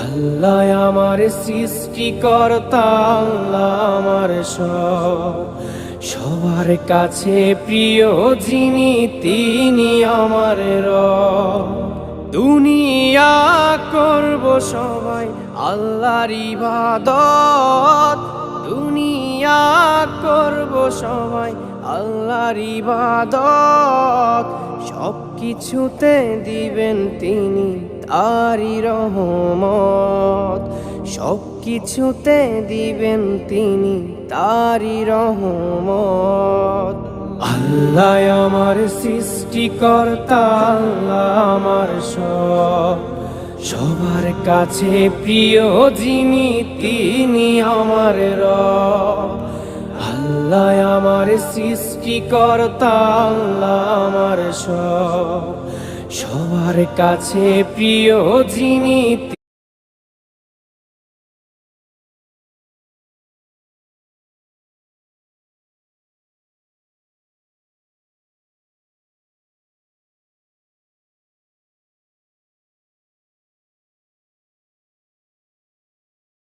আল্লাহ আমার সৃষ্টিকর্তা, আল্লাহ আমার সবার কাছে প্রিয় যিনি তিনি আমার রব। দুনিয়া করব সবাই আল্লাহর ইবাদত, দুনিয়া করব সবাই আল্লাহর ইবাদত। সব কিছুতে দিবেন তিনি তারি রহমত, সব কিছুতে দিবেন তিনি তারি রহমত। আল্লাহ আমার সৃষ্টিকর্তা, আল্লাহ আমার সবার কাছে প্রিয় যিনি তিনি আমার রব। আল্লাহ আমার সৃষ্টিকর্তা, আল্লাহ আমার সবার কাছে প্রিয় যিনি